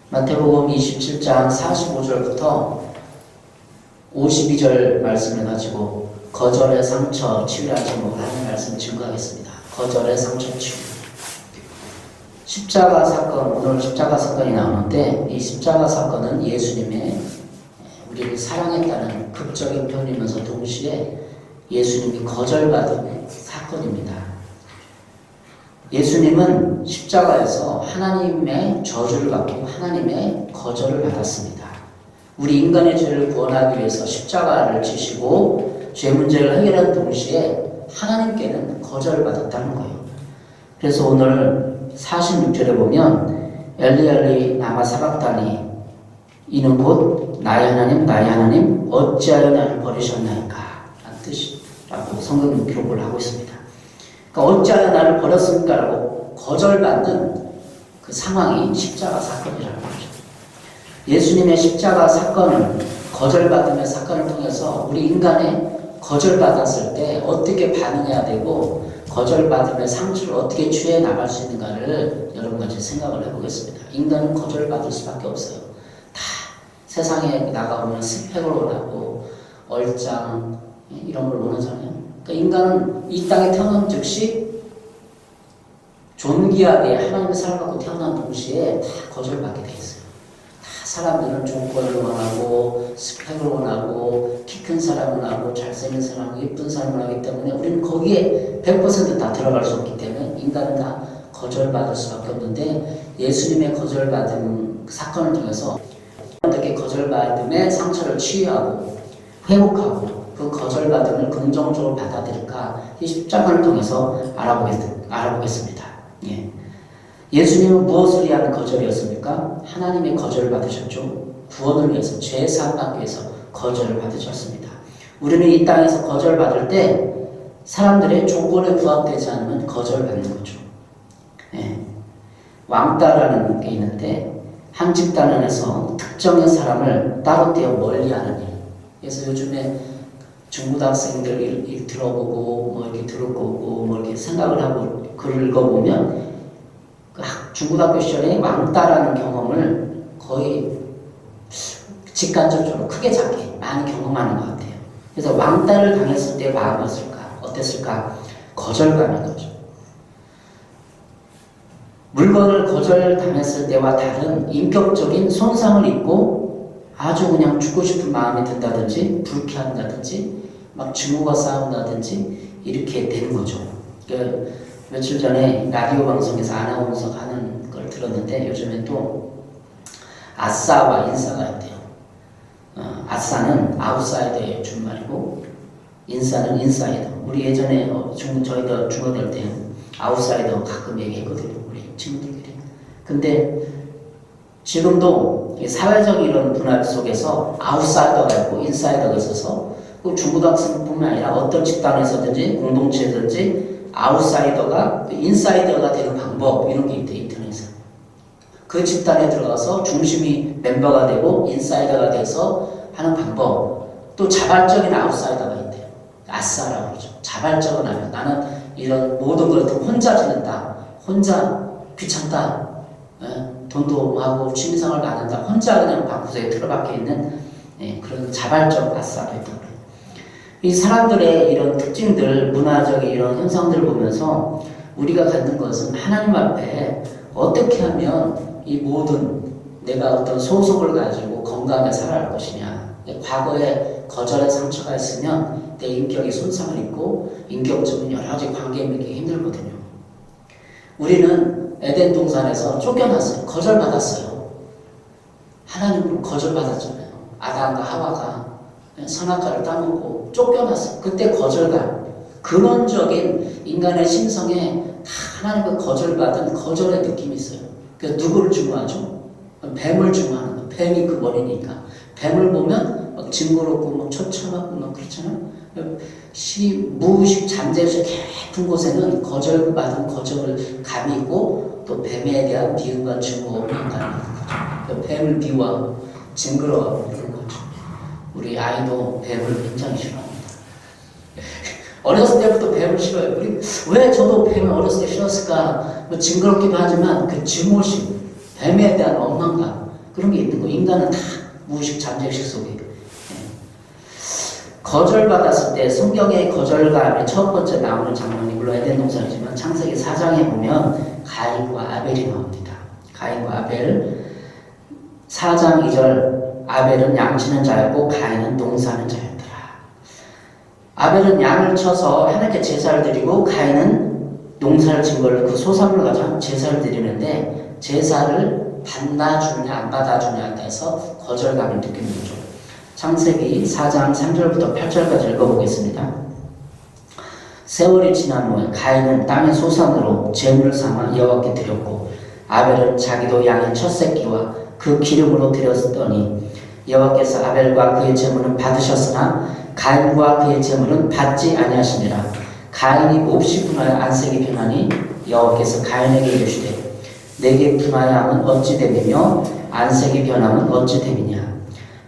마태복음 27장 45절부터 52절 말씀을 가지고 거절의 상처 치유라는 제목으로 하는 말씀을 증거하겠습니다. 거절의 상처 치유. 십자가 사건, 오늘 십자가 사건이 나오는데 이 십자가 사건은 예수님의 우리를 사랑했다는 극적인 표현이면서 동시에 예수님이 거절받은 사건입니다. 예수님은 십자가에서 하나님의 저주를 받고 하나님의 거절을 받았습니다. 우리 인간의 죄를 구원하기 위해서 십자가를 지시고 죄 문제를 해결한 동시에 하나님께는 거절을 받았다는 거예요. 그래서 오늘 46절에 보면 엘리 엘리 라마 사박다니 이는 곧 나의 하나님 어찌하여 나를 버리셨나이까 라는 뜻이라고 성경은 기록을 하고 있습니다. 그러니까 어찌하여 나를 버렸습니까? 라고 거절받는 그 상황이 십자가 사건이라는 거죠. 예수님의 십자가 사건을 거절받음의 사건을 통해서 우리 인간의 거절받았을 때 어떻게 반응해야 되고 거절받음의 상처를 어떻게 취해 나갈 수 있는가를 여러분과 같이 생각을 해보겠습니다. 인간은 거절받을 수밖에 없어요. 다 세상에 나가보면 스펙을 원하고 얼짱 이런 걸 원하잖아요. 그러니까 인간은 이 땅에 태어난 즉시 존귀하게 하나님의 사랑을 받고 태어난 동시에 다 거절받게 돼 있어요. 다 사람들은 조건을 원하고 스펙을 원하고 키 큰 사람을 원하고 잘생긴 사람을 예쁜 사람을 하기 때문에 우리는 거기에 100% 다 들어갈 수 없기 때문에 인간은 다 거절받을 수밖에 없는데 예수님의 거절받음 사건을 통해서 어떻게 거절받음의 상처를 치유하고 회복하고 그 거절받음을 긍정적으로 받아들일까 이 십자가를 통해서 알아보겠습니다. 예. 예수님은 무엇을 위한 거절이었습니까? 하나님의 거절을 받으셨죠. 구원을 위해서, 죄 사함 받기 위해서 거절을 받으셨습니다. 우리는 이 땅에서 거절받을 때 사람들의 조건에 부합되지 않으면 거절받는 거죠. 예. 왕따라는 게 있는데 한 집단 안에서 특정의 사람을 따로 떼어 멀리하는 일. 그래서 요즘에 중고등학생들 일 들어보고 뭐 이렇게 들어보고 뭐 이렇게 생각을 하고 글을 읽어보면 그 중고등학교 시절에 왕따라는 경험을 거의 직간접적으로 크게 작게 많이 경험하는 것 같아요. 그래서 왕따를 당했을 때 마음이 어땠을까? 거절감인 거죠. 물건을 거절당했을 때와 다른 인격적인 손상을 입고 아주 그냥 죽고 싶은 마음이 든다든지 불쾌한다든지 막 증오가 싸운다든지 이렇게 되는 거죠. 그 며칠 전에 라디오 방송에서 아나운서가 하는 걸 들었는데 요즘엔 또 아싸와 인싸가 있대요. 아싸는 아웃사이더의 준말이고 인싸는 인사이더. 우리 예전에 저희가 중고등학교 때 아웃사이더 가끔 얘기했거든요. 우리 친구들끼리. 근데 지금도 사회적 이런 분할 속에서 아웃사이더가 있고 인사이더가 있어서 그 중고등학생뿐만 아니라 어떤 집단에서든지 공동체든지 아웃사이더가 인사이더가 되는 방법 이런 게 있대요. 인터넷에. 그 집단에 들어가서 중심이 멤버가 되고 인사이더가 돼서 하는 방법. 또 자발적인 아웃사이더가 있대요. 아싸라고 그러죠. 자발적은 아니야. 나는 이런 모든 걸 혼자 지낸다. 혼자 귀찮다. 돈도 하고 취미생활도 안 한다. 혼자 그냥 방구석에 틀어박혀 있는 그런 자발적 아싸가 있다고 그래요. 이 사람들의 이런 특징들, 문화적인 이런 현상들을 보면서 우리가 갖는 것은 하나님 앞에 어떻게 하면 이 모든 내가 어떤 소속을 가지고 건강하게 살아갈 것이냐. 과거에 거절의 상처가 있으면 내 인격이 손상을 입고 인격적인 여러 가지 관계에 맺기 힘들거든요. 우리는 에덴 동산에서 쫓겨났어요. 거절받았어요. 하나님으로 거절받았잖아요. 아담과 하와가 선악과를 따먹고 쫓겨났어요. 그때 거절감, 근원적인 인간의 심성에 다 하나님과 거절받은 거절의 느낌이 있어요. 그래서 누구를 증오하죠? 뱀을 증오하는 거예요. 뱀이 그 원인이니까. 뱀을 보면 막 징그럽고 막 처참하고 막 그렇잖아요. 무의식 잠재의식 깊은 곳에는 거절받은 거절 감이 있고 또 뱀에 대한 비음과 증오감이 있는 거죠. 뱀을 미워하고 징그러워하고 이런 거죠. 우리 아이도 뱀을 굉장히 싫어합니다. 어렸을 때부터 뱀을 싫어해요. 왜 저도 뱀을 어렸을 때 싫었을까? 뭐 징그럽기도 하지만 그 증오심, 뱀에 대한 원망감, 그런 게 있는 거. 인간은 다 무의식 잠재의식 속에. 예. 거절받았을 때 성경의 거절감의 첫 번째 나오는 장면이 물론 에덴 동산이지만 창세기 4장에 보면 가인과 아벨이 나옵니다. 가인과 아벨. 4장 2절 아벨은 양치는 자였고 가인은 농사하는 자였더라. 아벨은 양을 쳐서 하나님께 제사를 드리고 가인은 농사를 진 걸로 그 소산물을 가지고 제사를 드리는데 제사를 받아주냐 안 받아주냐에 따라서 거절감을 느끼는 거죠. 창세기 4장 3절부터 8절까지 읽어보겠습니다. 세월이 지난 후에 가인은 땅의 소산으로 제물을 삼아 여호와께 드렸고 아벨은 자기도 양의 첫 새끼와 그 기름으로 드렸더니 여호와께서 아벨과 그의 제물은 받으셨으나 가인과 그의 제물은 받지 아니하시니라. 가인이 몹시 분하여 안색이 변하니 여호와께서 가인에게 이르시되 내게 분하여함은 어찌 됨이며 안색이 변함은 어찌 됨이냐.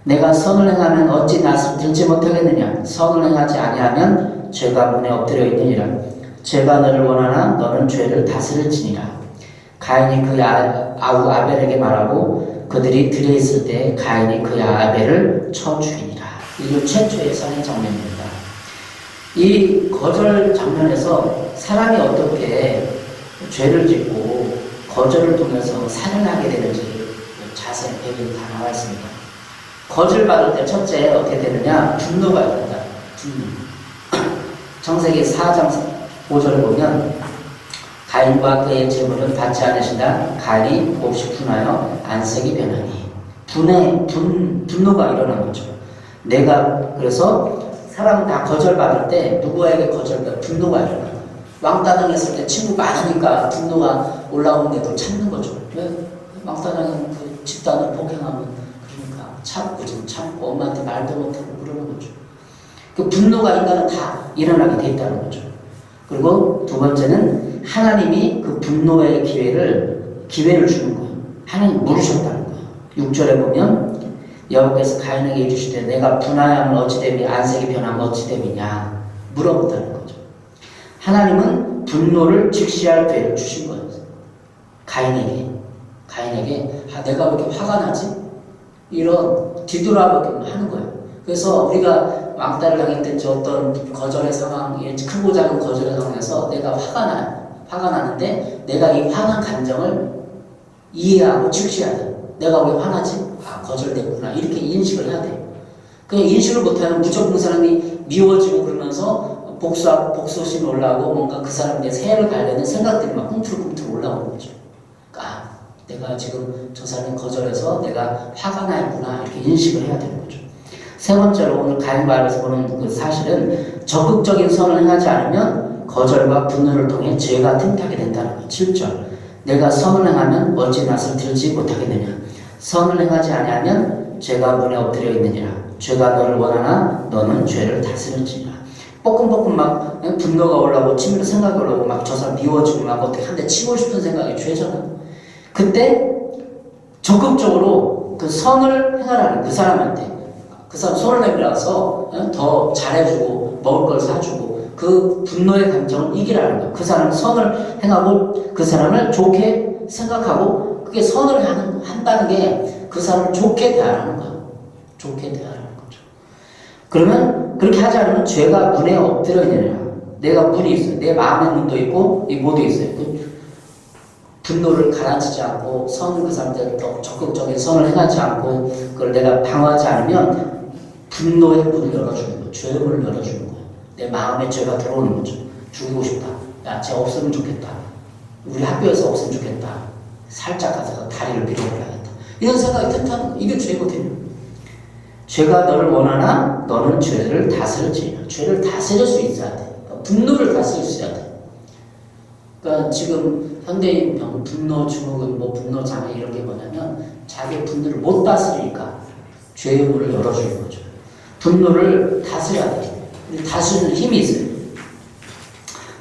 내가 선을 행하면 어찌 낯을 들지 못하겠느냐. 선을 행하지 아니하면 죄가 문에 엎드려 있느니라. 죄가 너를 원하나 너는 죄를 다스릴지니라. 가인이 그의 아우 아벨에게 말하고 그들이 들에 있을 때 가인이 그의 아벨을 쳐 죽이니라. 인류 최초의 살인 장면입니다. 이 거절 장면에서 사람이 어떻게 죄를 짓고 거절을 통해서 살인하게 되는지 자세히 배경이 다 나와 있습니다. 거절받을 때 첫째 어떻게 되느냐? 분노가 일어난다. 분노. 창세기 4장 5절을 보면 가인과 그의 제물은 받지 않으신다. 가인이 몹시 분하여 안색이 변하니. 분노가 일어난 거죠. 내가 그래서 사람은 다 거절받을 때 누구에게 거절받을 분노가 일어나는 거예요. 왕따 당했을 때 친구 많으니까 분노가 올라오는데도 참는 거죠. 왜? 왕따 당한 그 집단을 폭행하면 그러니까 참고 엄마한테 말도 못하고 그러는 거죠. 그 분노가 인간은 다 일어나게 돼 있다는 거죠. 그리고 두 번째는 하나님이 그 분노의 기회를 주는 거예요. 하나님 물으셨다는 거예요. 6절에 보면 여호와께서 가인에게 이르시되 내가 분하여함은 어찌 됨이 안색이 변하면 어찌 됨이냐 물어본다는 거죠. 하나님은 분노를 직시할 기회를 주신 거예요. 가인에게 내가 왜 이렇게 화가 나지? 이런 뒤돌아보기만 하는 거예요. 그래서 우리가 왕따를 당했든지 어떤 거절의 상황, 크고 작은 거절의 상황에서 내가 화가 나는데 내가 이 화난 감정을 이해하고 직시해야 돼. 내가 왜 화나지? 거절됐구나. 이렇게 인식을 해야 돼. 그냥 인식을 못하면 무조건 그 사람이 미워지고 그러면서 복수심이 올라오고 뭔가 그 사람에 대해서 해를 가려는 생각들이 막 꿈틀꿈틀 올라오는 거죠. 그러니까 내가 지금 저 사람이 거절해서 내가 화가 나 있구나. 이렇게 인식을 해야 되는 거죠. 세 번째로 오늘 가인과 아벨에서 보는 그 사실은 적극적인 선을 행하지 않으면 거절과 분노를 통해 죄가 틈타게 된다는 거예요. 7절 내가 선을 행하면 어찌 낯을 들지 못하겠느냐. 선을 행하지 아니하면 죄가 문에 엎드려 있느니라. 죄가 너를 원하나 너는 죄를 다스릴지니라. 뻐끔뻐끔 막 분노가 올라오고 치밀한 생각이 올라오고 막 저 사람 미워지고 막 어떻게 한 대 치고 싶은 생각이 죄잖아. 그때 적극적으로 그 선을 행하라는 그 사람한테 그 사람 손을 내밀어서 더 잘해주고 먹을 걸 사주고 그 분노의 감정을 이기라는 거야. 그 사람 선을 행하고 그 사람을 좋게 생각하고 그게 선을 한다는 게 그 사람을 좋게 대하라는 거야. 좋게 대하라는 거죠. 그러면 그렇게 하지 않으면 죄가 문에 엎드려 있느니라. 내가 문이 있어요. 내 마음의 문도 있고 이 모두 있어요. 분노를 가라앉히지 않고 선을 그 사람한테 더 적극적인 선을 행하지 않고 그걸 내가 방어하지 않으면 분노의 문을 열어주는 거예요. 죄의 문을 열어주는 거예요. 내 마음에 죄가 들어오는 거죠. 죽이고 싶다. 야, 쟤 없으면 좋겠다. 우리 학교에서 없으면 좋겠다. 살짝 가서 다리를 밀어버려야겠다. 이런 생각이 튼튼한 거예요. 이게 죄거든요. 죄가 너를 원하나 너는 죄를 다스릴지니라. 죄를 다스릴 수 있어야 돼. 분노를 다스릴 수 있어야 돼. 그러니까 지금 현대인 분노 증후군, 분노 장애 이런 게 뭐냐면 자기 분노를 못 다스리니까 죄의 문을 열어주는 거죠. 분노를 다스려야 돼. 다스리는 힘이 있어요.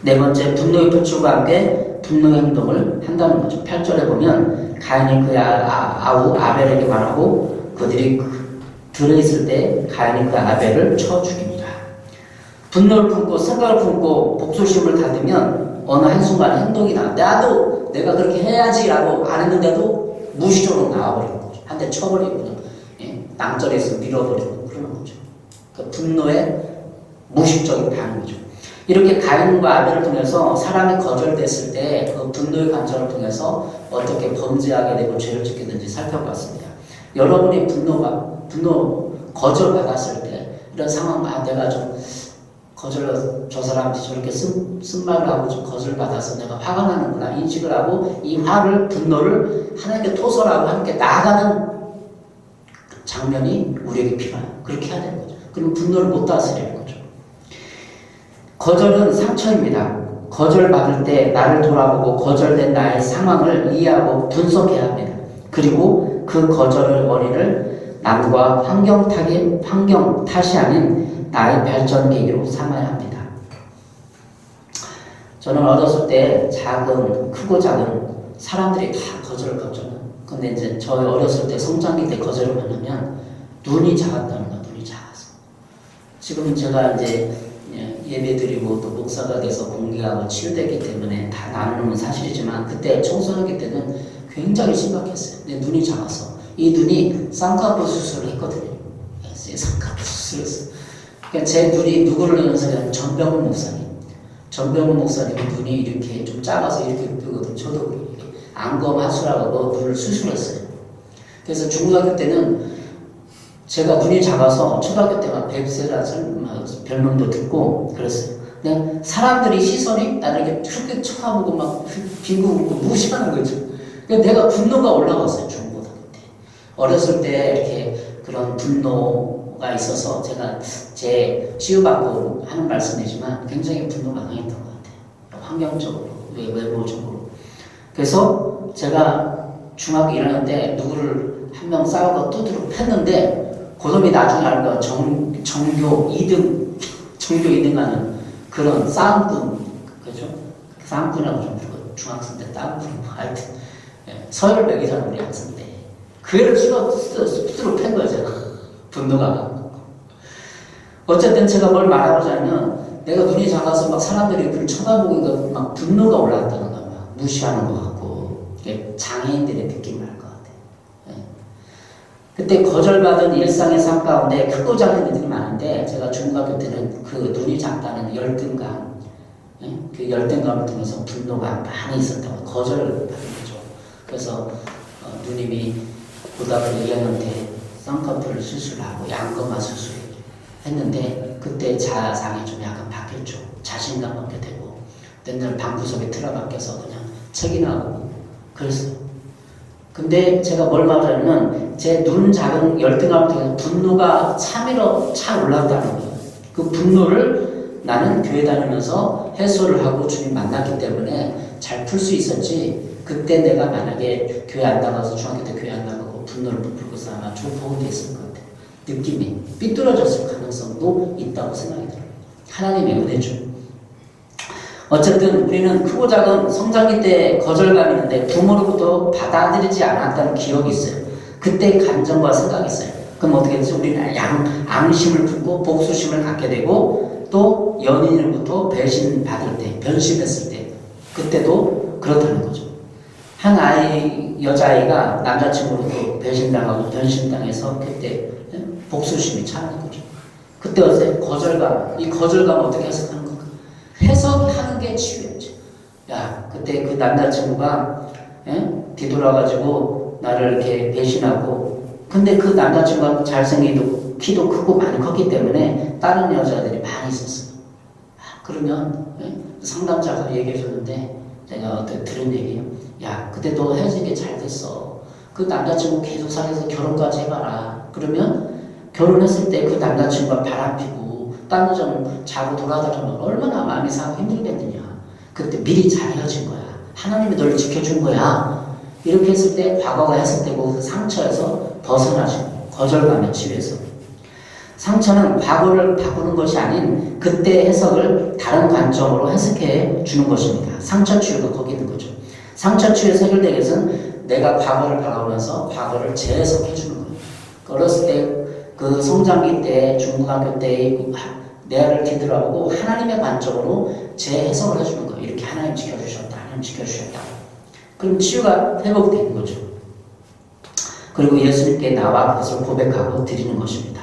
네 번째, 분노의 표출과 함께 분노의 행동을 한다는 거죠. 8절에 보면 가인이 그의 아우 아벨에게 말하고 그들이 들어있을 때 가인이 그 아벨을 쳐 죽입니다. 분노를 품고 생각을 품고 복수심을 가지면 어느 한순간 행동이 나도 내가 그렇게 해야지라고 안 했는데도 무의식적으로 나와버리는 거죠. 한 대 쳐버리고 그냥 낭떠러지에서 밀어버리고 그러는 거죠. 그 분노의 무의식적인 반응이죠. 이렇게 가인과 아벨을 통해서 사람이 거절됐을 때 그 분노의 관점을 통해서 어떻게 범죄하게 되고 죄를 짓게 되는지 살펴봤습니다. 여러분이 분노 거절받았을 때 이런 상황, 내가 좀 저 사람한테 저렇게 쓴말을 하고 좀 거절받아서 내가 화가 나는구나 인식을 하고 이 화를, 분노를 하나님께 토설하고 하나님께 나아가는 장면이 우리에게 필요해요. 그렇게 해야 되는 거죠. 그럼 분노를 못 다스리는 거죠. 거절은 상처입니다. 거절받을 때 나를 돌아보고 거절된 나의 상황을 이해하고 분석해야 합니다. 그리고 그 거절의 원인을 남과 환경 탓이 아닌 나의 발전 계기로 삼아야 합니다. 저는 어렸을 때 크고 작은 사람들이 다 거절을 거절해요. 근데 이제 저 어렸을 때 성장기 때 거절을 만나면 눈이 작았다는 거야. 눈이 작아서. 지금 제가 이제 예배드리고 또 목사가 돼서 공개하고 치유됐기 때문에 다 나누는 사실이지만 그때 청소년기 때는 굉장히 심각했어요. 내 눈이 작아서 이 눈이 쌍꺼풀 수술을 했거든요. 쌍꺼풀 수술을 했어요. 그러니까 제 눈이 누구를 연습하냐면 전병훈 목사님. 전병훈 목사님 눈이 이렇게 좀 작아서 이렇게 뜨거든요. 저도 안검하수라고 눈을 수술했어요. 그래서 중고등학교 때는 제가 눈이 작아서 초등학교 때만 뱁새라는 별명도 듣고 그랬어요. 근데 사람들이 시선이 나를 이렇게 그렇게 쳐다보고 막 빙고 웃고 무시하는 거죠. 그러니까 내가 분노가 올라왔어요. 중고등학교 때. 어렸을 때 이렇게 그런 분노가 있어서 제가 제 치유받고 하는 말씀이지만 굉장히 분노가 강했던 것 같아요. 환경적으로, 외부적으로. 그래서 제가 중학교 1학년 때 누구를 한 명 싸우고 두드려 팼는데 고놈이 나중에 알거 전교 2등 하는 그런 싸움꾼, 그죠? 싸움꾼이라고 좀 부르고 중학생 때 싸움꾼, 하여튼 서열 매기자는 우리 학생인데 그 애를 두드려 팬 거예요, 제가. 분노가. 어쨌든 제가 뭘 말하고자 하면 내가 눈이 작아서 막 사람들이 그걸 쳐다보니까 막 분노가 올라왔다는 거야. 막 무시하는 것 같고 장애인들의 느낌을 알 것 같아요. 그때 거절받은 일상의 삶 가운데 크고 작은 일들이 많은데 제가 중학교 때는 그 눈이 작다는 열등감, 그 열등감을 통해서 분노가 많이 있었다고 거절을 받은 거죠. 그래서 누님이 고등학교 2학년 때 쌍꺼풀 수술하고 양검화 수술 했는데 그때 자아상이 좀 약간 바뀌었죠. 자신감 얻게 되고 맨날 방구석에 틀어박혀서 그냥 책이나 보고 그랬어요. 근데 제가 뭘 말하냐면 제 눈 작은 열등감을 통해서 분노가 차 올라왔다는 거예요. 그 분노를 나는 교회 다니면서 해소를 하고 주님 만났기 때문에 잘 풀 수 있었지. 그때 내가 만약에 교회 안 나가서 중학교 때 교회 안 나가고 분노를 못 풀고서 아마 좀 보험이 됐을 것 같아요. 느낌이 삐뚤어졌을 가능성도 있다고 생각이 들어요. 하나님의 은혜죠. 어쨌든 우리는 크고 작은 성장기 때 거절감이 있는데 부모로부터 받아들이지 않았다는 기억이 있어요. 그때 감정과 생각이 있어요. 그럼 어떻게 되죠? 우리는 앙심을 품고 복수심을 갖게 되고 또 연인으로부터 배신받을 때, 변심했을 때 그때도 그렇다는 거죠. 한 여자아이가 남자친구로부터 배신당하고 변심당해서 그때 복수심이 차는 거죠. 그때 어때? 거절감. 이 거절감을 어떻게 해석하는 건가? 해석하는 게 치유였죠. 야, 그때 그 남자친구가 뒤돌아가지고 나를 이렇게 배신하고 근데 그 남자친구가 잘생기고 키도 크고 많이 컸기 때문에 다른 여자들이 많이 있었어요. 그러면 상담자가 얘기해 줬는데 내가 어떻게 들은 얘기예요. 야, 그때 너 헤어진 게 잘 됐어. 그 남자친구 계속 사귀어서 결혼까지 해봐라. 그러면 결혼했을 때 그 남자친구가 바람피고 딴 여자는 자고 돌아다니면 얼마나 마음이 상하고 힘들겠느냐. 그때 미리 잘 헤어진 거야. 하나님이 널 지켜준 거야. 이렇게 했을 때 과거가 해석되고 그 상처에서 벗어나시고 거절감의 치유에서 상처는 과거를 바꾸는 것이 아닌 그때 해석을 다른 관점으로 해석해 주는 것입니다. 상처 치유가 거기 있는 거죠. 상처 치유에서 해결되기 위해서는 내가 과거를 바라보면서 과거를 재해석해 주는 거예요. 어렸을 때 그 성장기 때 중고등학교 때 내아를 뒤돌아보고 하나님의 관점으로 재해석을 해주는 거예요. 이렇게 하나님 지켜주셨다. 하나님 지켜주셨다. 그럼 치유가 회복되는 거죠. 그리고 예수님께 나와 그것을 고백하고 드리는 것입니다.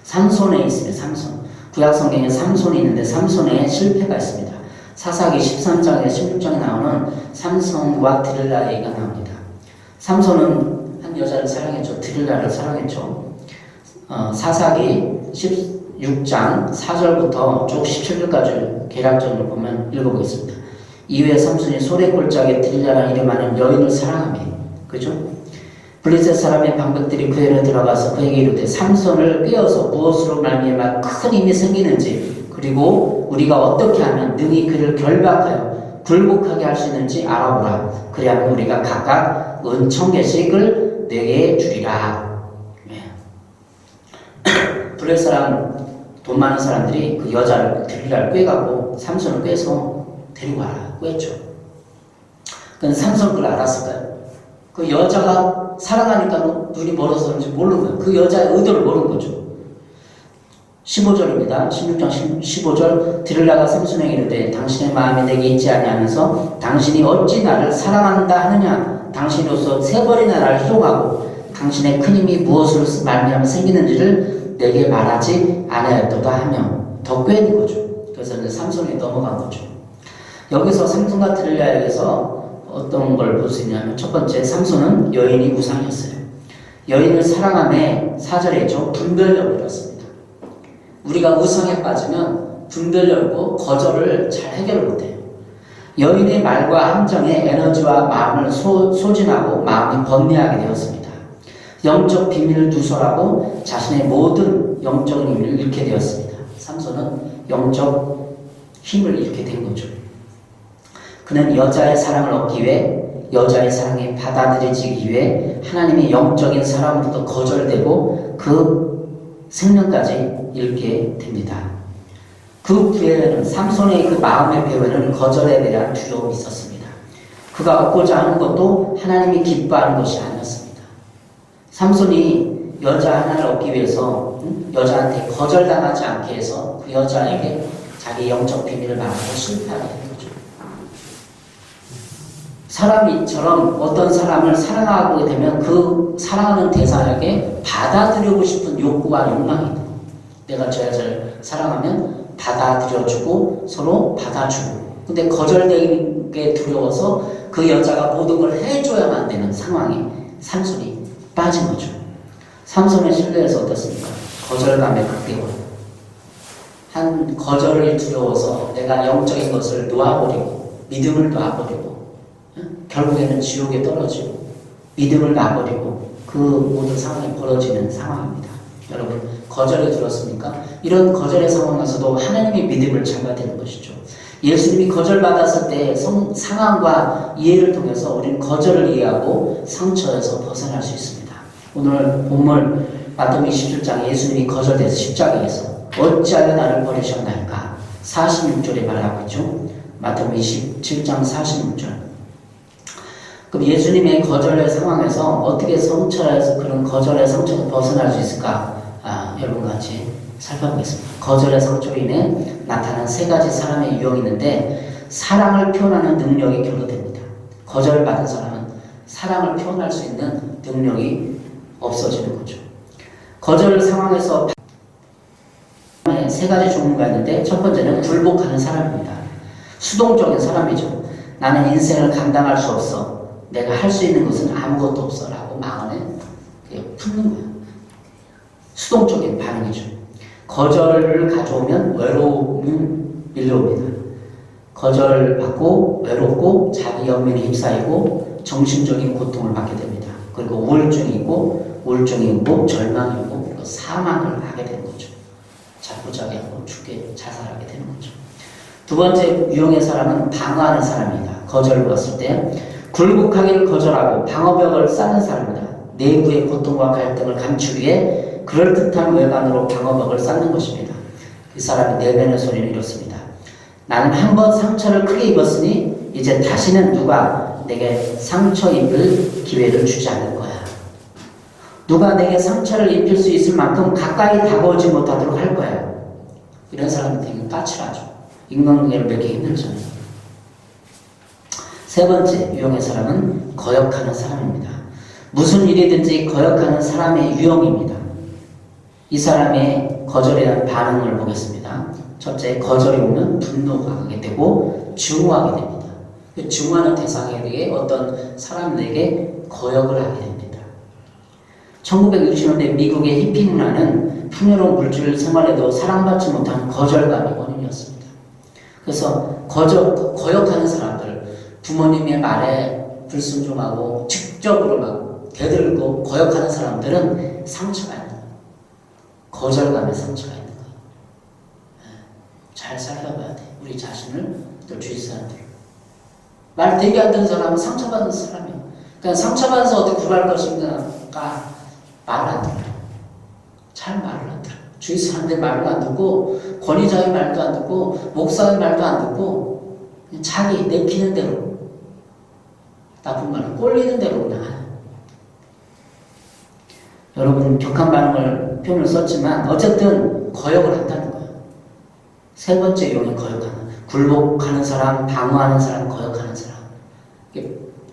삼손에 있습니다. 삼손. 구약 성경에 삼손이 있는데 삼손에 실패가 있습니다. 사사기 13장에 16장에 나오는 삼손과 드릴라의 얘기가 나옵니다. 삼손은 한 여자를 사랑했죠. 드릴라를 사랑했죠. 사사기 16장 4절부터 쭉 17절까지 계략적으로 보면 읽어보겠습니다. 이후에 삼손이 소래골짜기에 드릴라라는 이름하는 여인을 사랑하며, 그죠? 블레셋 사람의 방백들이 그에게 들어가서 그에게 이르되 삼손을 꿰어서 무엇으로 말미암아 큰 힘이 생기는지, 그리고 우리가 어떻게 하면 능히 그를 결박하여 굴복하게 할 수 있는지 알아보라. 그리하면 우리가 각각 은 1000개씩을 내게 주리라. 블레셋 사람, 돈 많은 사람들이 그 여자를 드릴라를 꿰가고 삼손을 꿰서 데리고 와라. 꿰죠. 그건 삼손 그걸 알았을까요? 그 여자가 사랑하니까 눈이 멀어서 그런지 모르는 거예요. 그 여자의 의도를 모르는 거죠. 15절입니다. 16장 15절. 드릴라가 삼손에게 이르되 당신의 마음이 내게 있지 아니하면서 당신이 어찌 나를 사랑한다 하느냐. 당신으로서 3번이나 나를 희롱하고 당신의 큰 힘이 무엇으로 말미암아 생기는지를 내게 말하지 아니하였도다 하며 더 꿰는 거죠. 그래서 이제 삼손이 넘어간 거죠. 여기서 삼손과 드릴라에게서 어떤 걸 볼 수 있냐면, 첫 번째, 삼손은 여인이 우상이었어요. 여인을 사랑함에 4절에 있죠. 분별력을 잃었습니다. 우리가 우상에 빠지면 분별력고 거절을 잘 해결을 못해요. 여인의 말과 함정에 에너지와 마음을 소진하고 마음이 번뇌하게 되었습니다. 영적 비밀을 누설하고 자신의 모든 영적인 힘을 잃게 되었습니다. 삼손은 영적 힘을 잃게 된 거죠. 그는 여자의 사랑을 얻기 위해, 여자의 사랑에 받아들여지기 위해 하나님의 영적인 사랑으로부터 거절되고 그 생명까지 잃게 됩니다. 그 후에는 삼손의 그 마음의 배후에는 거절에 대한 두려움이 있었습니다. 그가 얻고자 하는 것도 하나님이 기뻐하는 것이 아니었습니다. 삼손이 여자 하나를 얻기 위해서 여자한테 거절당하지 않게 해서 그 여자에게 자기 영적 비밀을 말하고 실패하게 됩니다. 사람이처럼 어떤 사람을 사랑하게 되면 그 사랑하는 대상에게 받아들이고 싶은 욕구와 욕망이 있는, 내가 저 여자를 사랑하면 받아들여주고 서로 받아주고, 근데 거절되게 두려워서 그 여자가 모든 걸 해줘야만 되는 상황에 삼손이 빠진 거죠. 삼손의 신뢰에서 어떻습니까? 거절감에 극대화. 한 거절을 두려워서 내가 영적인 것을 놓아버리고 믿음을 놔버리고 결국에는 지옥에 떨어지고 믿음을 놔버리고 그 모든 상황이 벌어지는 상황입니다. 여러분, 거절에 들었습니까? 이런 거절의 상황에서도 하나님의 믿음을 잡아야 되는 것이죠. 예수님이 거절받았을 때 상황과 이해를 통해서 우리는 거절을 이해하고 상처에서 벗어날 수 있습니다. 오늘 본문 마태복음 27장에 예수님이 거절돼서 십자가에서 어찌하여 나를 버리셨나이까 46절에 말하고 있죠. 마태복음 27장 46절. 그럼 예수님의 거절의 상황에서 어떻게 성철에서 그런 거절의 상처에서 벗어날 수 있을까? 여러분과 같이 살펴보겠습니다. 거절의 상처로 인해 나타난 3가지 사람의 유형이 있는데 사랑을 표현하는 능력이 결여됩니다. 거절을 받은 사람은 사랑을 표현할 수 있는 능력이 없어지는 거죠. 거절 상황에서 3가지 종류가 있는데 첫 번째는 굴복하는 사람입니다. 수동적인 사람이죠. 나는 인생을 감당할 수 없어. 내가 할 수 있는 것은 아무것도 없어 라고 마음에 품는 거예요. 수동적인 반응이죠. 거절을 가져오면 외로움이 밀려옵니다. 거절받고 외롭고 자기 연민에 휩싸이고 정신적인 고통을 받게 됩니다. 그리고 우울증이 있고 절망이 오고 그리고 사망을 하게 되는 거죠. 자포자기 하고 죽게 자살하게 되는 거죠. 두 번째 유형의 사람은 방어하는 사람입니다. 거절을 받았을 때 굴복하기를 거절하고 방어벽을 쌓는 사람입니다. 내부의 고통과 갈등을 감추기 위해 그럴듯한 외관으로 방어벽을 쌓는 것입니다. 이 사람이 내면의 소리는 이렇습니다. 나는 한 번 상처를 크게 입었으니 이제 다시는 누가 내게 상처 입을 기회를 주지 않을 거야. 누가 내게 상처를 입힐 수 있을 만큼 가까이 다가오지 못하도록 할 거야. 이런 사람은 되게 까칠하죠. 인간관계를 맺기 힘들잖아요. 세 번째 유형의 사람은 거역하는 사람입니다. 무슨 일이든지 거역하는 사람의 유형입니다. 이 사람의 거절에 대한 반응을 보겠습니다. 첫째, 거절이 오면 분노가 하게 되고 증오하게 됩니다. 증오하는 대상에 대해 어떤 사람들에게 거역을 하게 됩니다. 1960년대 미국의 히피 문화는 풍요로운 물질 생활에도 사랑받지 못한 거절감이 원인이었습니다. 그래서 거역하는 사람들, 부모님의 말에 불순종하고 직접으로 막 대들고 거역하는 사람들은 상처가 있는 거예요. 거절감에 상처가 있는 거예요. 잘 살펴봐야 돼. 우리 자신을, 또 주위 사람들. 말 되게 안 듣는 사람은 상처받은 사람이에요. 그러니까 상처받아서 어떻게 구할 것인가가 말을 안 들어요. 잘 말을 안 들어요. 주위 사람들 말을 안 듣고, 권위자의 말도 안 듣고, 목사의 말도 안 듣고, 그냥 자기 내키는 대로, 나쁜 말은 꼴리는 대로 그냥 하는. 여러분, 격한 반응을 표현을 썼지만, 어쨌든 거역을 한다는 거예요. 세 번째 용이 거역하는. 굴복하는 사람, 방어하는 사람, 거역하는 사람.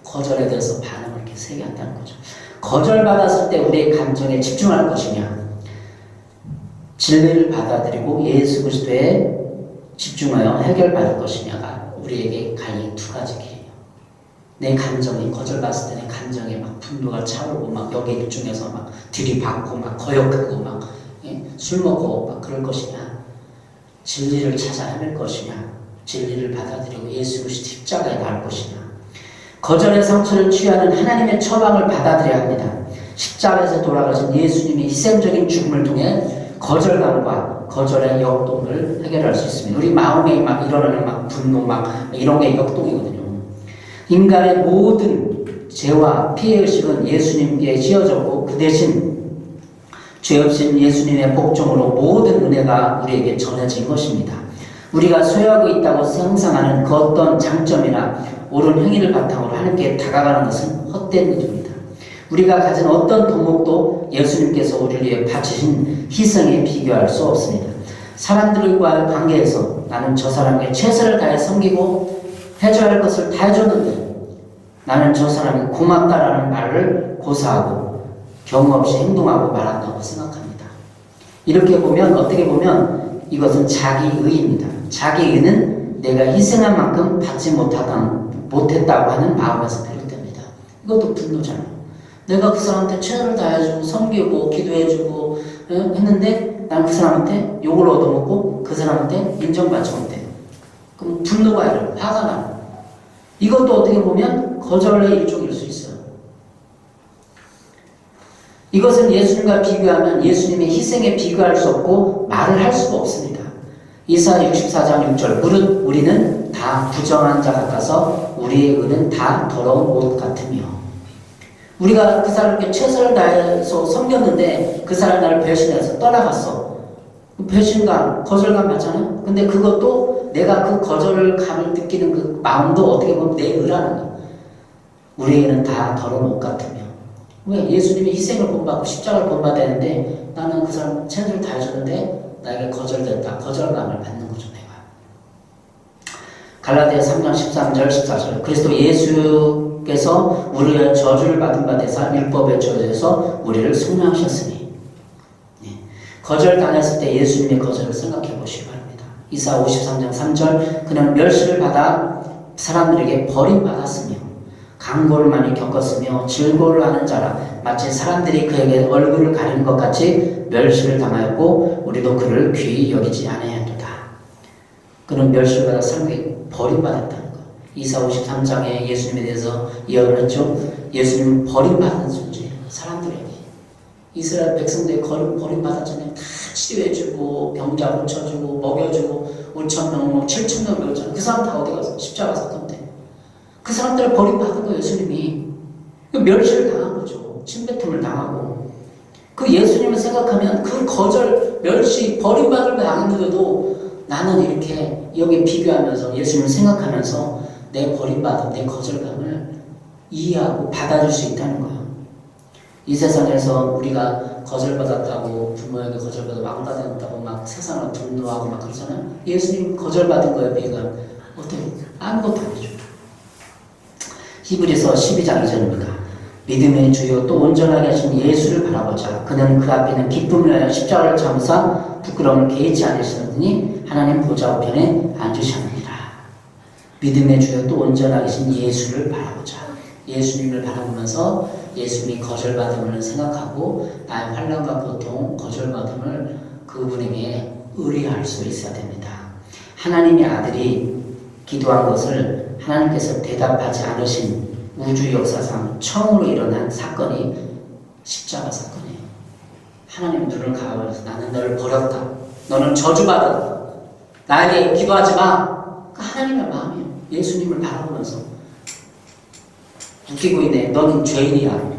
거절에 대해서 반응을 이렇게 세게 한다는 거죠. 거절받았을 때 우리의 감정에 집중할 것이냐, 진리를 받아들이고 예수 그리스도에 집중하여 해결받을 것이냐가 우리에게 갈린 두 가지 길이에요. 내 감정이, 거절받았을 때 내 감정에 막 분노가 차오르고 막 여기에 집중해서 막 들이받고 막 거역하고 막 술 먹고 막 그럴 것이냐, 진리를 찾아 헤맬 것이냐, 진리를 받아들이고 예수 그리스도 십자가에 나을 것이냐. 거절의 상처를 취하는 하나님의 처방을 받아들여야 합니다. 십자가에서 돌아가신 예수님의 희생적인 죽음을 통해 거절감과 거절의 역동을 해결할 수 있습니다. 우리 마음에 막 일어나는 막 분노 막 이런 게 역동이거든요. 인간의 모든 죄와 피해의식은 예수님께 씌워졌고 그 대신 죄 없인 예수님의 복종으로 모든 은혜가 우리에게 전해진 것입니다. 우리가 소유하고 있다고 상상하는 그 어떤 장점이나 옳은 행위를 바탕으로 하나님께 다가가는 것은 헛된 일입니다. 우리가 가진 어떤 덕목도 예수님께서 우리를 위해 바치신 희생에 비교할 수 없습니다. 사람들과의 관계에서 나는 저 사람에게 최선을 다해 섬기고 해줘야 할 것을 다 해줬는데 나는 저 사람이 고맙다라는 말을 고사하고 경우 없이 행동하고 말한다고 생각합니다. 이렇게 보면 어떻게 보면 이것은 자기의입니다. 자기의는 내가 희생한 만큼 받지 못했다고 하는 마음에서 비롯됩니다. 이것도 분노잖아요. 내가 그 사람한테 최선을 다해주고 섬기고 기도해주고 했는데 난 그 사람한테 욕을 얻어먹고 그 사람한테 인정받지 못해. 그럼 분노가 일어나요. 화가 나요. 이것도 어떻게 보면 거절의 일종일 수 있어요. 이것은 예수님과 비교하면 예수님의 희생에 비교할 수 없고 말을 할 수가 없습니다. 이사야 64장 6절 무릇 우리는 다 부정한 자 같아서 우리의 의는 다 더러운 옷 같으며. 우리가 그 사람에게 최선을 다해서 섬겼는데 그 사람이 나를 배신해서 떠나갔어. 배신감, 거절감 받잖아요. 근데 그것도 내가 그 거절감을 느끼는 그 마음도 어떻게 보면 내 의라는 거야. 우리에게는 다 더러운 옷 같으며. 왜? 예수님이 희생을 본받고 십자가를 본받아야 되는데 나는 그 사람 최선을 다해줬는데 나에게 거절됐다. 거절감을 받는 거죠, 내가. 갈라디아 3장 13절 14절 그리스도 예수께서 우리의 저주를 받은 바 되사 율법의 저주에서 우리를 속량하셨으니. 거절당했을 때 예수님의 거절을 생각해 보시기 바랍니다. 이사 53장 3절 그는 멸시를 받아 사람들에게 버림받았으며 강고를 많이 겪었으며 질고를 하는 자라 마치 사람들이 그에게 얼굴을 가리는 것 같이 멸시를 당하였고 우리도 그를 귀히 여기지 아니하였도다. 그는 멸시를 받아 사람에게 버림받았다는 것. 이사 53장에 예수님에 대해서 이야기를 했죠. 예수님은 버림받은 존재예요. 사람들에게. 이스라엘 백성들이 버림받았잖아요. 다 치료해주고 병자 고쳐주고 먹여주고 5,000명, 7,000명 배웠잖아요. 그 사람 다 어디 가서 십자가 사건 때. 그 사람들을 버림받은 거예요. 예수님이. 멸시를 당한 거죠. 침뱉음을 당하고. 그 예수님을 생각하면 그 거절, 멸시, 버림받을 당했는데도 나는 이렇게 여기 비교하면서 예수님을 생각하면서 내 버림받음, 내 거절감을 이해하고 받아줄 수 있다는 거예요. 이 세상에서 우리가 거절받았다고 부모에게 거절받아 왕따됐다고 막 세상을 분노하고 막 그러잖아요. 예수님 거절받은 거에 비해가 어떻게 아무것도 아니죠. 히브리서 12장 2절입니다. 믿음의 주요 또 온전하게 하신 예수를 바라보자. 그는 그 앞에 있는 기쁨을 하여 십자가를 참으사 부끄러움을 개의치 않으시더니 하나님 보좌 우편에 앉으셨느니라. 믿음의 주요 또 온전하게 하신 예수를 바라보자. 예수님을 바라보면서 예수님이 거절받음을 생각하고 나의 환난과 고통, 거절받음을 그분에게 의뢰할 수 있어야 됩니다. 하나님의 아들이 기도한 것을 하나님께서 대답하지 않으신 우주 역사상 처음으로 일어난 사건이 십자가 사건이에요. 하나님 눈을 감아서 나는 너를 버렸다. 너는 저주받았다. 나에게 기도하지 마. 그 하나님의 마음이에요. 예수님을 바라보면서 웃기고 있네. 너는 죄인이야.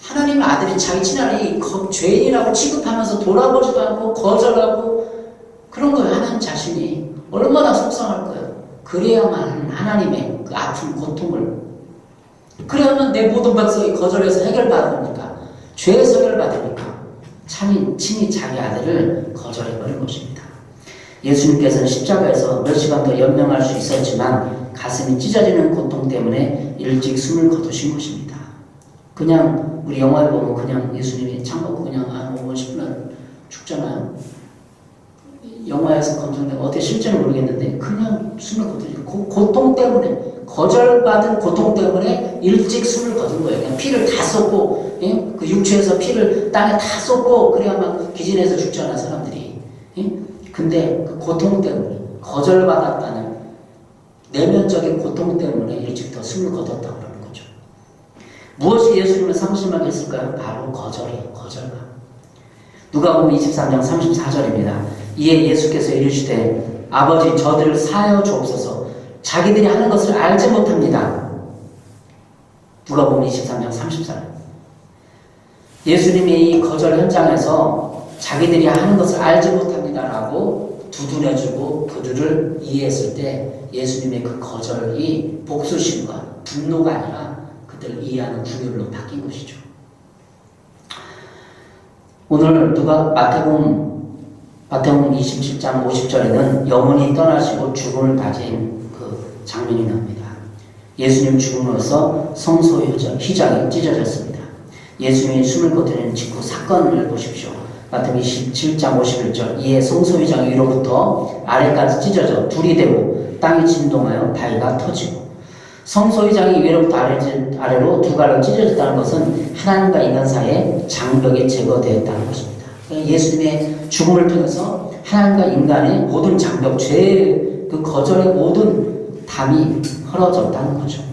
하나님의 아들이 자기 친아들이 죄인이라고 취급하면서 돌아보지도 않고 거절하고 그런 거예요. 하나님 자신이 얼마나 속상할 거예요. 그래야만 하나님의 그 아픈 고통을, 그래야만 내 모든 백성이 거절해서 해결받으니까, 죄에서 해결받으니까 친히 자기 아들을 거절해버린 것입니다. 예수님께서는 십자가에서 몇 시간 더 연명할 수 있었지만 가슴이 찢어지는 고통 때문에 일찍 숨을 거두신 것입니다. 그냥 우리 영화에 보면 그냥 예수님이 창 받고 그냥 한 5분 10분 죽잖아요. 영화에서 검증된 어떻게 실제는 모르겠는데 그냥 숨을 거두고 고통 때문에, 거절받은 고통 때문에 일찍 숨을 거둔 거예요. 그냥 피를 다 쏟고, 예? 그 육체에서 피를 땅에 다 쏟고 그래야만 기진해서 죽잖아 사람들이. 예? 근데 그 고통 때문에, 거절받았다는 내면적인 고통 때문에 일찍 더 숨을 거뒀다고 그러는 거죠. 무엇이 예수님을 상심하게 했을까요? 바로 거절이에요. 거절감. 누가복음 23장 34절입니다. 이에 예수께서 이르시되 아버지 저들을 사하여 주옵소서. 자기들이 하는 것을 알지 못합니다. 누가복음 23장 34절. 예수님이 이 거절 현장에서 자기들이 하는 것을 알지 못합니다라고 두둔해주고 그들을 이해했을 때 예수님의 그 거절이 복수심과 분노가 아니라 그들을 이해하는 궁율로 바뀐 것이죠. 오늘 마태복음 27장 50절에는 영원히 떠나시고 죽음을 가진 그 장면이 나옵니다. 예수님 죽음으로써 성소 휘장이 찢어졌습니다. 예수님이 숨을 거두는 직후 사건을 보십시오. 마태복음 27장 51절. 이에 성소 휘장 위로부터 아래까지 찢어져 둘이 되고 땅이 진동하여 바위가 터지고. 성소 휘장이 위로부터 아래로 두 가로 찢어졌다는 것은 하나님과 인간 사이에 장벽이 제거되었다는 것입니다. 예수님의 죽음을 통해서 하나님과 인간의 모든 장벽, 죄의 그 거절의 모든 담이 헐어졌다는 거죠.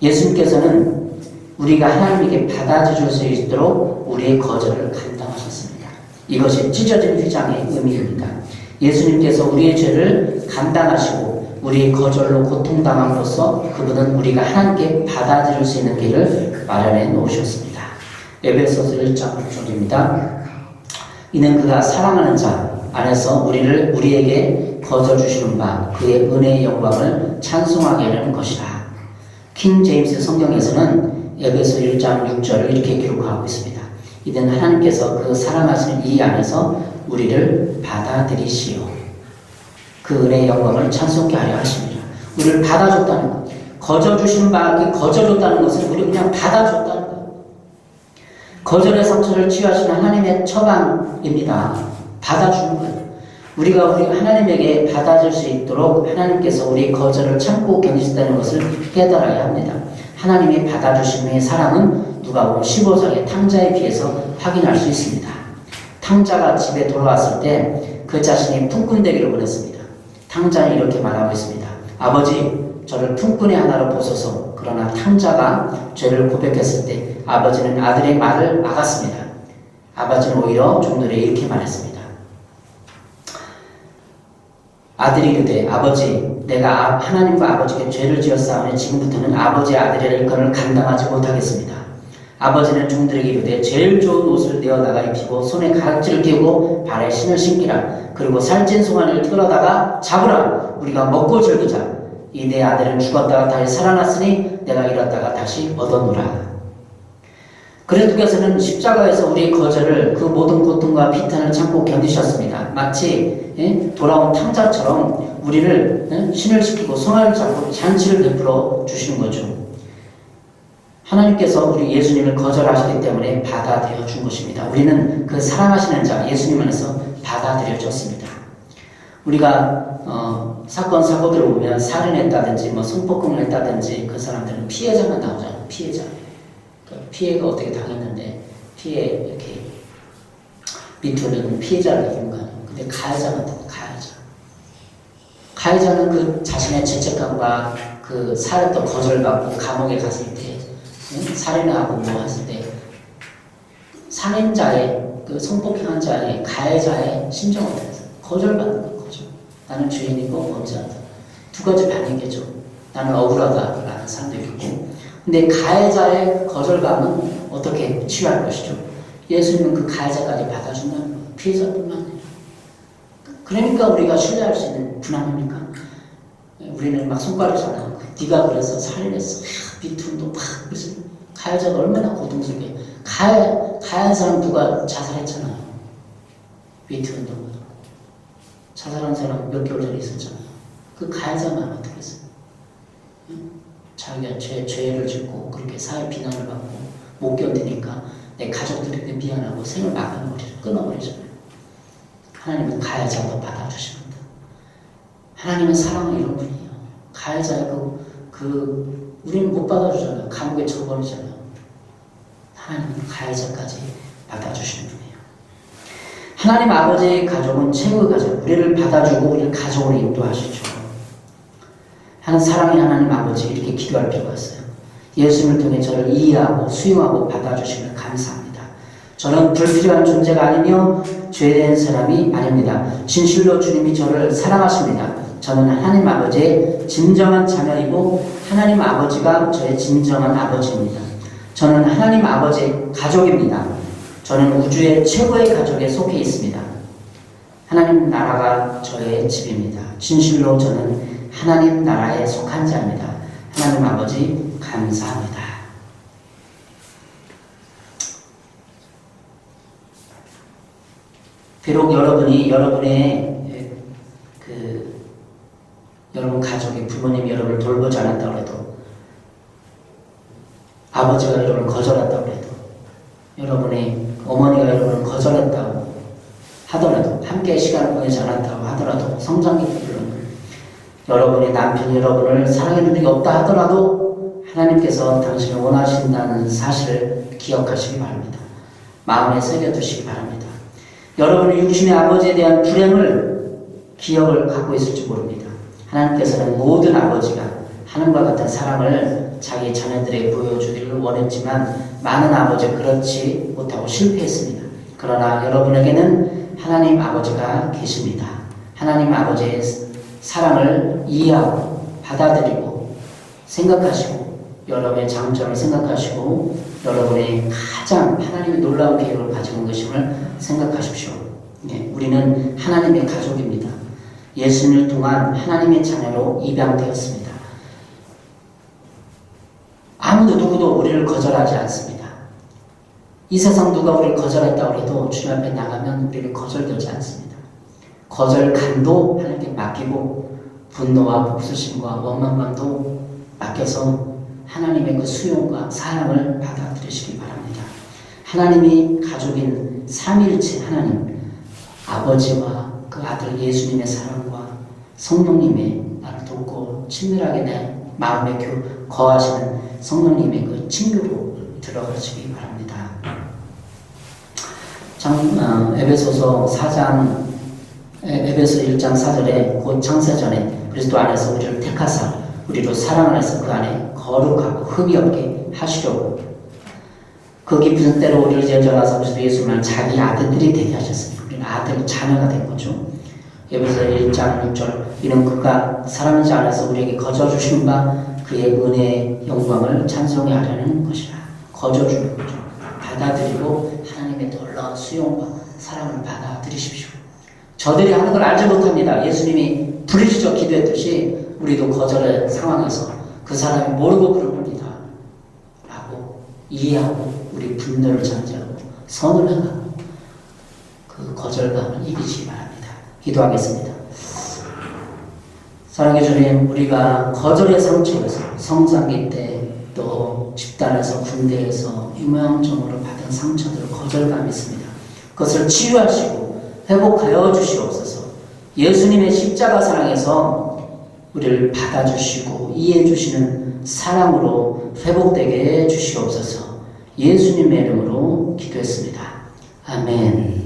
예수님께서는 우리가 하나님에게 받아줄 수 있도록 우리의 거절을 감당하셨습니다. 이것이 찢어진 휘장의 의미입니다. 예수님께서 우리의 죄를 감당하시고 우리의 거절로 고통당함으로써 그분은 우리가 하나님께 받아들일 수 있는 길을 마련해 놓으셨습니다. 에베소서 1장 6절입니다. 이는 그가 사랑하는 자 안에서 우리에게 거저 주시는 바 그의 은혜의 영광을 찬송하게 하는 것이라. 킹 제임스 성경에서는 에베소 1장 6절을 이렇게 기록하고 있습니다. 이는 하나님께서 그 사랑하시는 이 안에서 우리를 받아들이시오. 그 은혜의 영광을 찬송케 하려 하십니다. 우리를 받아줬다는 것. 거저 주신 바, 거저줬다는 것은 우리 그냥 받아줬다는 것. 거절의 상처를 치유하시는 하나님의 처방입니다. 받아주는 거예요. 우리 하나님에게 받아줄 수 있도록 하나님께서 우리 거절을 참고 견디신다는 것을 깨달아야 합니다. 하나님이 받아주심의 사랑은 누가복음 15장의 탕자에 비해서 확인할 수 있습니다. 탕자가 집에 돌아왔을 때 그 자신이 품꾼되기를 원했습니다. 탕자는 이렇게 말하고 있습니다. 아버지, 저를 품꾼의 하나로 보소서. 그러나 탕자가 죄를 고백했을 때 아버지는 아들의 말을 막았습니다. 아버지는 오히려 종들에게 이렇게 말했습니다. 아들이 이르되 아버지, 내가 하나님과 아버지께 죄를 지었사오니 지금부터는 아버지의 아들의 일꾼을 감당하지 못하겠습니다. 아버지는 종들에게 이르되 제일 좋은 옷을 내어다가 입히고 손에 가락지를 끼우고 발에 신을 신기라. 그리고 살찐 송아지를 끌어다가 잡으라. 우리가 먹고 즐기자. 이 내 아들은 죽었다가 다시 살아났으니 내가 잃었다가 다시 얻어노라. 그리스도께서는 십자가에서 우리의 거절을, 그 모든 고통과 비탄을 참고 견디셨습니다. 마치 돌아온 탕자처럼 우리를 신을 시키고 송아지를 잡고 잔치를 베풀어 주시는 거죠. 하나님께서 우리 예수님을 거절하시기 때문에 받아들여 준 것입니다. 우리는 그 사랑하시는 자 예수님 안에서 받아들여졌습니다. 우리가 사건 사고들을 보면 살인했다든지 성폭행을 했다든지 그 사람들은 피해자만 나오잖아요. 피해자. 그 피해가 어떻게 당했는데 피해 이렇게 밑으로는 피해자를 이긴 거 아니에요. 근데 가해자는 가해자는 그 자신의 죄책감과 그 살았던 거절받고 감옥에 갔을 때 살인을 하고 했을 때 살인자의 그 성폭행한 자의 가해자의 심정은 어떻게 해요? 거절받는 거예요. 거절. 나는 죄인이고 범죄하다. 두 가지 반응이겠죠. 나는 억울하다라는 사람도 있고, 근데 가해자의 거절감은 어떻게 치유할 것이죠? 예수님은 그 가해자까지 받아준다는 거예요. 피해자뿐만 아니라. 그러니까 우리가 신뢰할 수 있는 분 아닙니까? 우리는 막 손가락잖아. 네가 그래서 살인했어. 미투운동 막 그래서 가해자가 얼마나 고통스럽게 가해한 사람 누가 자살했잖아요. 미투운동 자살한 사람 몇 개월 전에 있었잖아요. 그 가해자만 어떻게 했어요? 자기가 죄를 짓고 그렇게 사회 비난을 받고 못 견디니까 내 가족들에게 미안하고 생을 끊어버리잖아요. 하나님은 가해자도 받아주십니다. 하나님은 사랑은 이런 분이에요. 가해자의 우리는 못 받아주잖아요. 감옥에 쳐버리잖아요. 하나님은 가해자까지 받아주시는 분이에요. 하나님 아버지의 가족은 최고의 가족. 우리를 받아주고 우리를 가족으로 인도하시죠. 사랑의 하나님 아버지 이렇게 기도할 필요가 있어요. 예수님을 통해 저를 이해하고 수용하고 받아주시면 감사합니다. 저는 불필요한 존재가 아니며 죄된 사람이 아닙니다. 진실로 주님이 저를 사랑하십니다. 저는 하나님 아버지의 진정한 자녀이고 하나님 아버지가 저의 진정한 아버지입니다. 저는 하나님 아버지의 가족입니다. 저는 우주의 최고의 가족에 속해 있습니다. 하나님 나라가 저의 집입니다. 진실로 저는 하나님 나라에 속한 자입니다. 하나님 아버지 감사합니다. 비록 여러분이 여러분의 여러분 가족이 부모님이 여러분을 돌보지 않았다고 해도 아버지가 여러분을 거절했다고 해도 여러분의 어머니가 여러분을 거절했다고 하더라도 함께 시간을 보내지 않았다고 하더라도 성장기 때는 여러분의 남편이 여러분을 사랑해준 적이 없다 하더라도 하나님께서 당신을 원하신다는 사실을 기억하시기 바랍니다. 마음에 새겨두시기 바랍니다. 여러분의 육신의 아버지에 대한 불행을 기억을 갖고 있을지 모릅니다. 하나님께서는 모든 아버지가 하늘과 같은 사랑을 자기 자녀들에게 보여주기를 원했지만 많은 아버지가 그렇지 못하고 실패했습니다. 그러나 여러분에게는 하나님 아버지가 계십니다. 하나님 아버지의 사랑을 이해하고 받아들이고 생각하시고 여러분의 장점을 생각하시고 여러분의 가장 하나님의 놀라운 계획을 가지고 있는 것임을 생각하십시오. 우리는 하나님의 가족입니다. 예수님을 통한 하나님의 자녀로 입양되었습니다. 아무도 누구도 우리를 거절하지 않습니다. 이 세상 누가 우리를 거절했다고 해도 주님 앞에 나가면 우리를 거절되지 않습니다. 거절감도 하나님께 맡기고 분노와 복수심과 원망감도 맡겨서 하나님의 그 수용과 사랑을 받아들이시기 바랍니다. 하나님이 가족인 삼위일체 하나님 아버지와 그 아들 예수님의 사랑과 성령님의 나를 돕고 친밀하게 내 마음에 거하시는 성령님의 그 친교로 들어가시기 바랍니다. 에베소서 4장 에베소 1장 4절에 곧 창세전에 그리스도 안에서 우리를 택하사 우리로 사랑 안에서 그 안에 거룩하고 흠이 없게 하시려고 그 깊은 때로 우리를 제정하사 그리스도 예수님을 자기 아들들이 되게 하셨습니다. 우리는 아들, 자녀가 된 거죠. 에베소 1장 6절 이는 그가 사랑하지 않아서 우리에게 거저주신 바 그의 은혜의 영광을 찬송해 하려는 것이라. 거저주는 거죠. 받아들이고 하나님의 놀라운 수용과 사랑을 받아들이십시오. 저들이 하는 걸 알지 못합니다. 예수님이 부르짖어 기도했듯이 우리도 거절의 상황에서 그 사람이 모르고 그런 겁니다. 라고 이해하고 우리 분노를 잠재하고 선을 행하고 그 거절감을 이기시기 바랍니다. 기도하겠습니다. 사랑해 주님, 우리가 거절의 상처에서 성장기 때 또 집단에서 군대에서 유명정으로 받은 상처들 거절감이 있습니다. 그것을 치유하시고 회복하여 주시옵소서. 예수님의 십자가 사랑에서 우리를 받아주시고 이해해 주시는 사랑으로 회복되게 해 주시옵소서. 예수님의 이름으로 기도했습니다. 아멘.